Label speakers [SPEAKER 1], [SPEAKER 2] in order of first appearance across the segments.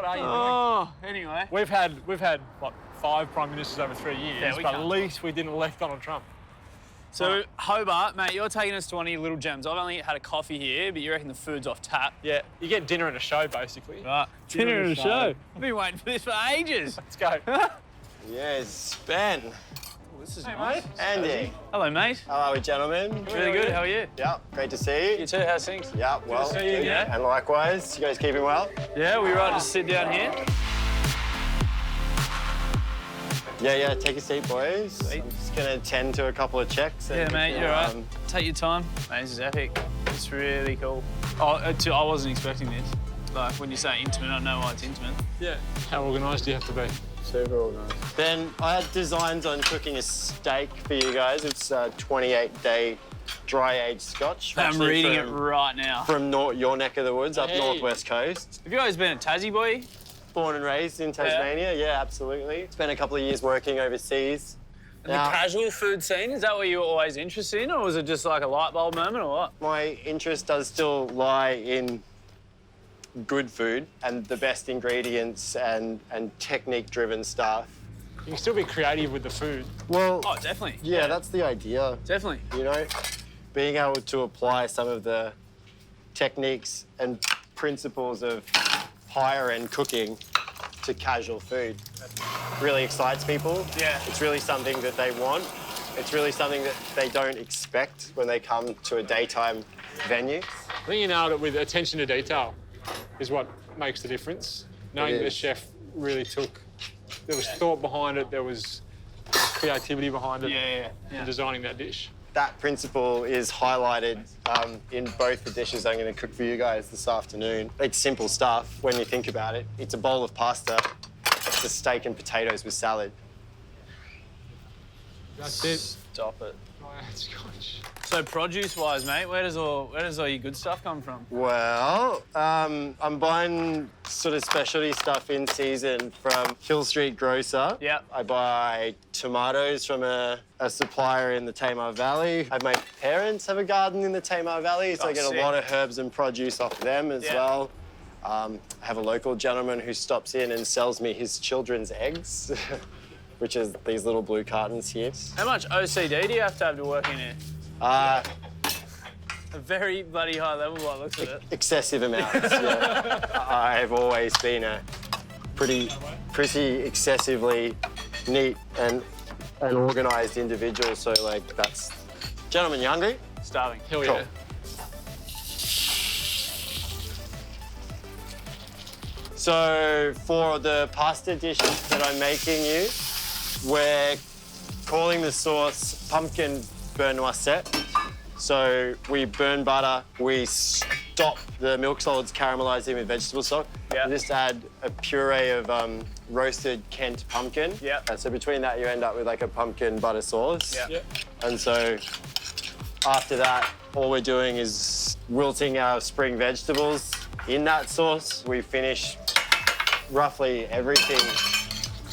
[SPEAKER 1] What are you doing?
[SPEAKER 2] Oh, anyway.
[SPEAKER 1] We've had what, 5 prime ministers over 3 years,
[SPEAKER 2] Yeah, we
[SPEAKER 1] but
[SPEAKER 2] can't.
[SPEAKER 1] at least we didn't elect Donald Trump.
[SPEAKER 2] So, Hobart, mate, you're taking us to one of your little gems. I've only had a coffee here, but you reckon the food's off tap.
[SPEAKER 1] Yeah, you get dinner and a show, basically.
[SPEAKER 2] Right. Dinner and a show. I've been waiting for this for ages.
[SPEAKER 1] Let's go.
[SPEAKER 3] Yes, Ben.
[SPEAKER 2] This is
[SPEAKER 1] Hey,
[SPEAKER 2] nice.
[SPEAKER 1] mate.
[SPEAKER 3] Andy.
[SPEAKER 2] Hello, mate.
[SPEAKER 3] How are we, gentlemen?
[SPEAKER 2] Really good. How are you?
[SPEAKER 3] Yeah, great to see you.
[SPEAKER 2] You too. How's things?
[SPEAKER 3] Yeah, well.
[SPEAKER 1] to see you,
[SPEAKER 2] yeah.
[SPEAKER 3] And likewise, you guys keeping well?
[SPEAKER 2] Yeah, we right to sit down here.
[SPEAKER 3] Yeah, take a seat, boys. I'm just gonna attend to a couple of checks.
[SPEAKER 2] Yeah, mate, you're right. Take your time. Mate, this is epic. It's really cool. Oh, I wasn't expecting this. Like, when you say intimate, I know why it's intimate.
[SPEAKER 1] Yeah. How organised do you have to be?
[SPEAKER 3] Super organised. Ben, I had designs on cooking a steak for you guys. It's a 28-day dry-aged Scotch.
[SPEAKER 2] I'm
[SPEAKER 3] actually
[SPEAKER 2] reading it right now.
[SPEAKER 3] From your neck of the woods, up
[SPEAKER 1] Hey.
[SPEAKER 3] northwest coast.
[SPEAKER 2] Have you guys been a Tassie boy?
[SPEAKER 3] Born and raised in Tasmania, yeah, absolutely. Spent a couple of years working overseas.
[SPEAKER 2] The casual food scene, is that what you were always interested in, or was it just like a light bulb moment, or what?
[SPEAKER 3] My interest does still lie in good food and the best ingredients and technique-driven stuff.
[SPEAKER 1] You can still be creative with the food.
[SPEAKER 3] Well,
[SPEAKER 2] Oh, definitely.
[SPEAKER 3] yeah, that's the idea.
[SPEAKER 2] Definitely.
[SPEAKER 3] You know, being able to apply some of the techniques and principles of higher-end cooking to casual food really excites people.
[SPEAKER 2] Yeah.
[SPEAKER 3] It's really something that they want. It's really something that they don't expect when they come to a daytime venue.
[SPEAKER 1] I think you nailed it with attention to detail is what makes the difference. Knowing that the chef really there was thought behind it, there was creativity behind it
[SPEAKER 2] Yeah.
[SPEAKER 1] in designing that dish.
[SPEAKER 3] That principle is highlighted in both the dishes I'm going to cook for you guys this afternoon. It's simple stuff when you think about it. It's a bowl of pasta. It's a steak and potatoes with salad.
[SPEAKER 1] That's it.
[SPEAKER 2] Stop it.
[SPEAKER 1] Oh, that's Scotch.
[SPEAKER 2] So produce-wise, mate, where does all your good stuff come from?
[SPEAKER 3] Well, I'm buying sort of specialty stuff in season from Hill Street Grocer.
[SPEAKER 2] Yeah.
[SPEAKER 3] I buy tomatoes from a supplier in the Tamar Valley. My parents have a garden in the Tamar Valley, so I get
[SPEAKER 2] sick.
[SPEAKER 3] a lot of herbs and produce off them as well. I have a local gentleman who stops in and sells me his children's eggs, which is these little blue cartons here.
[SPEAKER 2] How much OCD do you have to work in here?
[SPEAKER 3] Uh,
[SPEAKER 2] A very bloody high level by the looks of it.
[SPEAKER 3] excessive amounts, yeah. I've always been a pretty excessively neat and organised individual, so like that's... Gentlemen, you hungry?
[SPEAKER 2] Starving.
[SPEAKER 1] Hell
[SPEAKER 3] Cool.
[SPEAKER 1] yeah.
[SPEAKER 3] So for the pasta dishes that I'm making you, we're calling the sauce pumpkin beurre noisette. So we burn butter, we stop the milk solids caramelizing with vegetable stock.
[SPEAKER 2] Yeah.
[SPEAKER 3] We just add a puree of roasted Kent pumpkin.
[SPEAKER 2] Yeah.
[SPEAKER 3] And so between that, you end up with like a pumpkin butter sauce.
[SPEAKER 2] Yeah.
[SPEAKER 3] And so after that, all we're doing is wilting our spring vegetables in that sauce. We finish roughly everything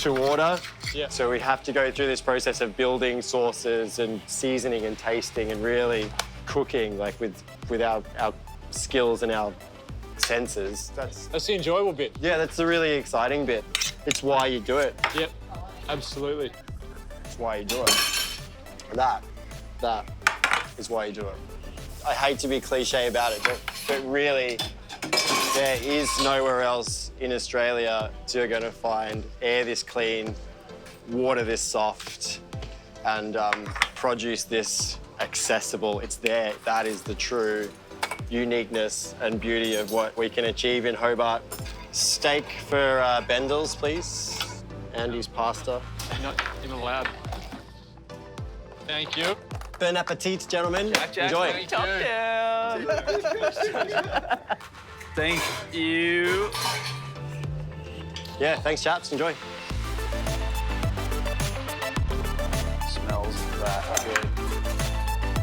[SPEAKER 3] to order.
[SPEAKER 1] Yeah.
[SPEAKER 3] So we have to go through this process of building sauces and seasoning and tasting and really cooking like with our skills and our senses. That's
[SPEAKER 1] the enjoyable bit.
[SPEAKER 3] yeah, that's the really exciting bit. It's why you do it.
[SPEAKER 1] Yep, absolutely.
[SPEAKER 3] It's why you do it. That is why you do it. I hate to be cliche about it, but really, there is nowhere else in Australia you're going to find air this clean, water this soft, and produce this accessible. It's there. That is the true uniqueness and beauty of what we can achieve in Hobart. Steak for Bendel's, please. Andy's pasta.
[SPEAKER 1] Not in allowed. Thank you.
[SPEAKER 3] Bon appetit, gentlemen. Enjoy.
[SPEAKER 1] thank
[SPEAKER 2] Top
[SPEAKER 1] you.
[SPEAKER 2] down. Thank you.
[SPEAKER 3] Yeah, thanks, chaps. Enjoy.
[SPEAKER 2] Smells that good.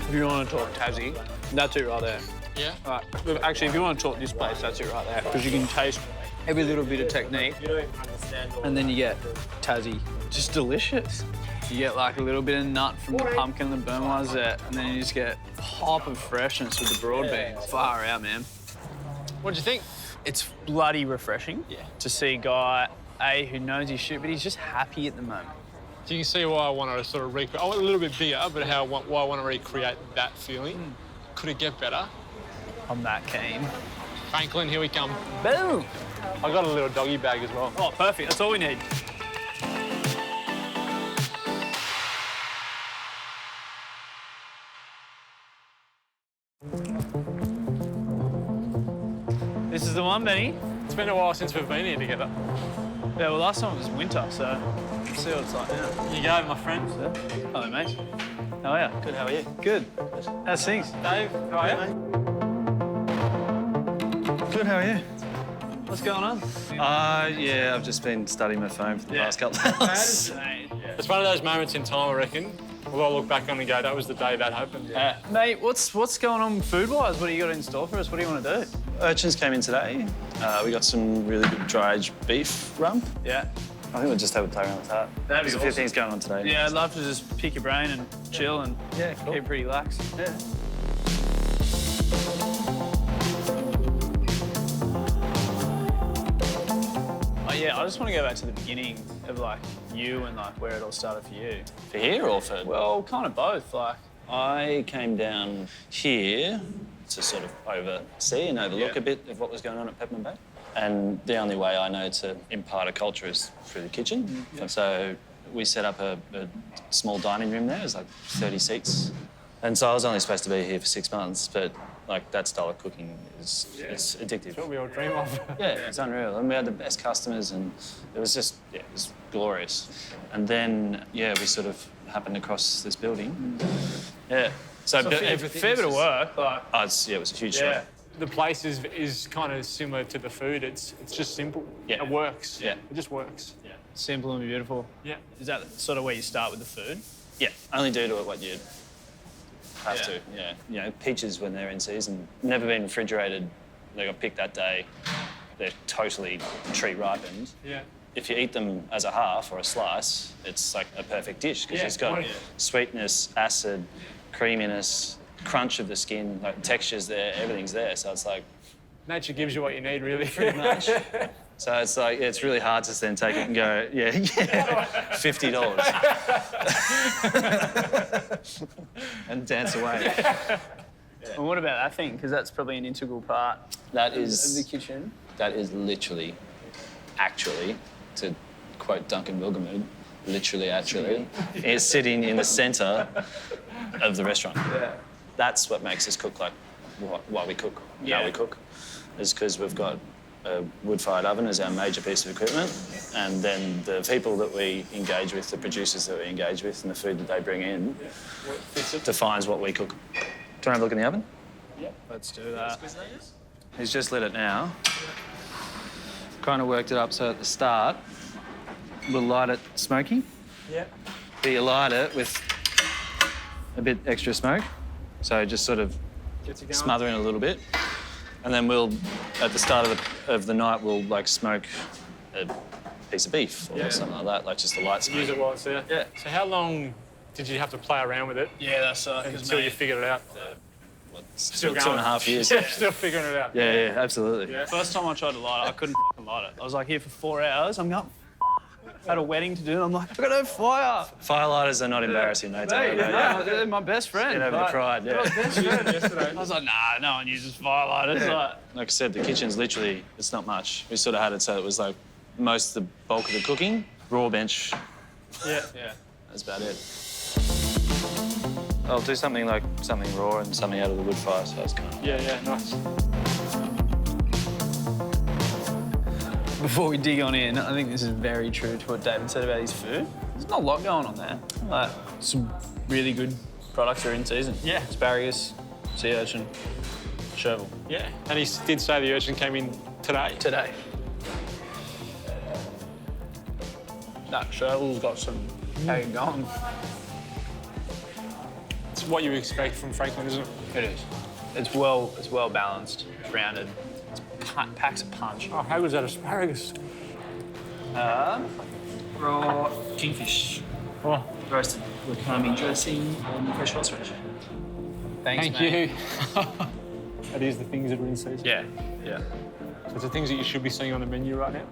[SPEAKER 2] If you want to talk Tassie, that's it right there.
[SPEAKER 1] Yeah.
[SPEAKER 2] Right. Actually, if you want to talk this place, that's it right there. Because you can taste every little bit of technique, and then you get Tassie. Just delicious. You get like a little bit of nut from the pumpkin and the Burmese, and then you just get a pop of freshness with the broad bean. Far out, man.
[SPEAKER 1] What'd you think?
[SPEAKER 2] It's bloody refreshing to see a guy, who knows his shit, but he's just happy at the moment.
[SPEAKER 1] So you can see why I want to sort of recreate. I want a little bit bigger, but why I want to recreate that feeling. Could it get better?
[SPEAKER 2] I'm that keen.
[SPEAKER 1] Franklin, here we come.
[SPEAKER 2] Boom!
[SPEAKER 1] I got a little doggy bag as well.
[SPEAKER 2] Oh, perfect. That's all we need. This is the one, Benny.
[SPEAKER 1] It's been a while since we've been here together.
[SPEAKER 2] Yeah, well, last time it was winter, so let's see what it's like now.
[SPEAKER 1] You go, my friend.
[SPEAKER 2] Hello, mate. How are you?
[SPEAKER 3] Good, how are you?
[SPEAKER 2] Good. How's things?
[SPEAKER 1] Dave, how are you?
[SPEAKER 4] Good, how are you?
[SPEAKER 2] What's going on?
[SPEAKER 4] Yeah, I've just been studying my phone for the past couple of hours.
[SPEAKER 1] It's one of those moments in time, I reckon. We'll all look back on and go, that was the day that happened.
[SPEAKER 2] Mate, what's going on food-wise? What do you got in store for us? What do you want to do?
[SPEAKER 4] Urchins came in today. We got some really good dry-aged beef rump.
[SPEAKER 2] Yeah.
[SPEAKER 4] I think we'll just have a play around with that.
[SPEAKER 2] That'd be
[SPEAKER 4] There's a few
[SPEAKER 2] awesome.
[SPEAKER 4] things going on today.
[SPEAKER 2] Yeah, I'd love to just pick your brain and chill and keep it pretty lax.
[SPEAKER 4] Yeah.
[SPEAKER 2] Yeah, I just want to go back to the beginning of like you and like where it all started for you.
[SPEAKER 4] For here or for...
[SPEAKER 2] Well, kind of both. Like,
[SPEAKER 4] I came down here to sort of oversee and overlook a bit of what was going on at Peppermint Bay. And the only way I know to impart a culture is through the kitchen. And so we set up a small dining room there. It was like 30 seats. And so I was only supposed to be here for 6 months, but like that style of cooking is it's addictive.
[SPEAKER 1] It's what we all dream of.
[SPEAKER 4] Yeah, it's unreal. And we had the best customers and it was just, it was glorious. And then, we sort of happened across this building. Yeah. So everything
[SPEAKER 2] fair
[SPEAKER 4] was
[SPEAKER 2] bit of
[SPEAKER 4] just-
[SPEAKER 2] work. Like,
[SPEAKER 4] it was a huge shock.
[SPEAKER 1] The place is kind of similar to the food. It's just simple.
[SPEAKER 4] Yeah.
[SPEAKER 1] It works.
[SPEAKER 4] Yeah.
[SPEAKER 1] It just works.
[SPEAKER 4] Yeah.
[SPEAKER 2] simple and beautiful.
[SPEAKER 1] Yeah.
[SPEAKER 2] Is that sort of where you start with the food?
[SPEAKER 4] Yeah, only do to it what you have
[SPEAKER 2] Yeah.
[SPEAKER 4] to. Yeah, you know, peaches when they're in season, never been refrigerated. They got picked that day. They're totally tree ripened.
[SPEAKER 1] Yeah.
[SPEAKER 4] If you eat them as a half or a slice, it's like a perfect dish because it's got sweetness, acid, creaminess, crunch of the skin, like textures there, everything's there. So it's like
[SPEAKER 1] Nature gives you what you need, really.
[SPEAKER 4] pretty much. So it's like it's really hard to then take it and go, $50, and dance away.
[SPEAKER 2] And what about that thing? Because that's probably an integral part
[SPEAKER 4] That
[SPEAKER 2] of
[SPEAKER 4] is
[SPEAKER 2] the kitchen.
[SPEAKER 4] That is literally, actually, to quote Duncan Milbourne, literally, actually, is sitting in the centre of the restaurant.
[SPEAKER 2] Yeah.
[SPEAKER 4] That's what makes us cook like why we cook, how we cook, is because we've got a wood-fired oven as our major piece of equipment, and then the people that we engage with, the producers that we engage with, and the food that they bring in defines what we cook. Do you want to have a look in the oven?
[SPEAKER 2] Yeah. Let's do that.
[SPEAKER 4] He's just lit it now. Kind of worked it up so at the start, we'll light it smoky.
[SPEAKER 1] Yeah.
[SPEAKER 4] But you light it with a bit extra smoke. So just sort of
[SPEAKER 1] Gets you going.
[SPEAKER 4] smother in a little bit. And then we'll, at the start of the night, we'll like smoke a piece of beef or something like that, like just a light smoke.
[SPEAKER 1] Use it while it's there.
[SPEAKER 4] Yeah.
[SPEAKER 1] So how long did you have to play around with it
[SPEAKER 2] Yeah, that's
[SPEAKER 1] until you figured it out?
[SPEAKER 4] Still 2.5 years.
[SPEAKER 1] Yeah, still figuring it out.
[SPEAKER 4] Yeah, absolutely.
[SPEAKER 1] Yeah.
[SPEAKER 2] First time I tried to light it, I couldn't light it. I was like here for 4 hours. I'm going, had a wedding to do, and I'm like, I've got no fire.
[SPEAKER 4] Firelighters are not embarrassing, mate.
[SPEAKER 2] Hey, they're my best friend.
[SPEAKER 4] Get over the pride, yeah.
[SPEAKER 1] Yesterday.
[SPEAKER 2] I was like, nah, no one uses firelighters. Like,
[SPEAKER 4] Like I said, the kitchen's literally, it's not much. We sort of had it so it was like most of the bulk of the cooking, raw bench,
[SPEAKER 1] Yeah.
[SPEAKER 4] that's about it. I'll do something raw and something out of the wood fire, so it's kind of...
[SPEAKER 1] Yeah, nice.
[SPEAKER 2] before we dig on in, I think this is very true to what David said about his food. There's not a lot going on there. Like, some really good products are in season.
[SPEAKER 1] Yeah.
[SPEAKER 2] Asparagus, sea urchin, chervil.
[SPEAKER 1] Yeah. And he did say the urchin came in today.
[SPEAKER 2] Today. That chervil's got some egg on.
[SPEAKER 1] It's what you expect from Franklin, isn't it?
[SPEAKER 2] It is. It's well balanced, it's rounded. It packs a punch.
[SPEAKER 1] Oh, how was that asparagus?
[SPEAKER 2] Raw kingfish.
[SPEAKER 1] Oh,
[SPEAKER 2] roasted wakame dressing and fresh horseradish. Thanks,
[SPEAKER 1] Thank
[SPEAKER 2] mate.
[SPEAKER 1] you. That is the things that are in season.
[SPEAKER 2] Yeah, yeah.
[SPEAKER 1] So it's the things that you should be seeing on the menu right now.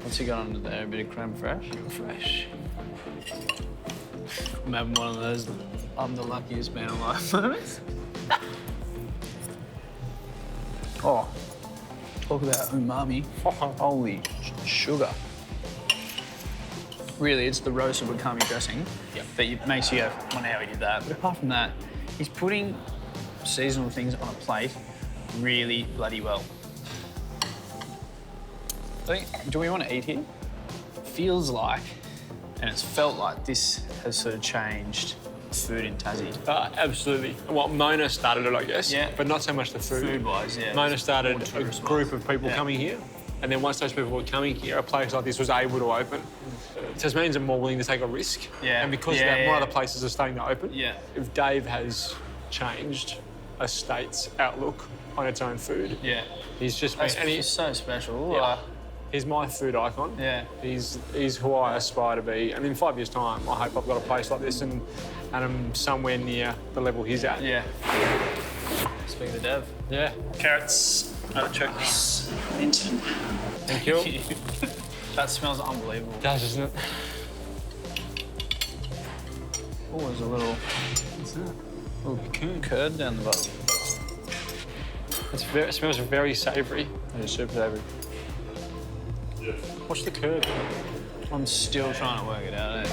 [SPEAKER 2] What's he got under there? A bit of creme fraiche? Fresh. I'm having one of those I'm the luckiest man alive moments. Oh, talk about umami. Holy sugar. Really, it's the roasted wakame dressing that makes you go, well, now he did that. But apart from that, he's putting seasonal things on a plate really bloody well. I think, do we want to eat here? Feels like, and it's felt like this has sort of changed food in Tassie.
[SPEAKER 1] Absolutely. Well, Mona started it, I guess.
[SPEAKER 2] Yeah.
[SPEAKER 1] But not so much the food.
[SPEAKER 2] Food-wise, yeah.
[SPEAKER 1] Mona started
[SPEAKER 2] More
[SPEAKER 1] a
[SPEAKER 2] tourist-wise.
[SPEAKER 1] group of people
[SPEAKER 2] Yeah.
[SPEAKER 1] coming here. And then once those people were coming here, a place like this was able to open. Tasmanians are more willing to take a risk.
[SPEAKER 2] Yeah.
[SPEAKER 1] And because
[SPEAKER 2] Yeah,
[SPEAKER 1] of that,
[SPEAKER 2] yeah.
[SPEAKER 1] more other places are starting to open.
[SPEAKER 2] Yeah.
[SPEAKER 1] If Dave has changed a state's outlook on its own food,
[SPEAKER 2] Yeah.
[SPEAKER 1] he's just been...
[SPEAKER 2] That's
[SPEAKER 1] And
[SPEAKER 2] just so special.
[SPEAKER 1] yeah, he's my food icon.
[SPEAKER 2] Yeah.
[SPEAKER 1] He's who I aspire to be. And in 5 years' time, I hope I've got a place like this and I'm somewhere near the level he's at.
[SPEAKER 2] Yeah. Speaking of the dev.
[SPEAKER 1] Yeah.
[SPEAKER 2] Carrots, artichokes, mint.
[SPEAKER 1] Thank you.
[SPEAKER 2] That smells unbelievable.
[SPEAKER 1] Does, doesn't it?
[SPEAKER 2] Oh, there's a little, curd down the bottom.
[SPEAKER 1] It smells very savoury.
[SPEAKER 2] It's super savoury.
[SPEAKER 1] What's the curd?
[SPEAKER 2] I'm still trying to work it out, eh?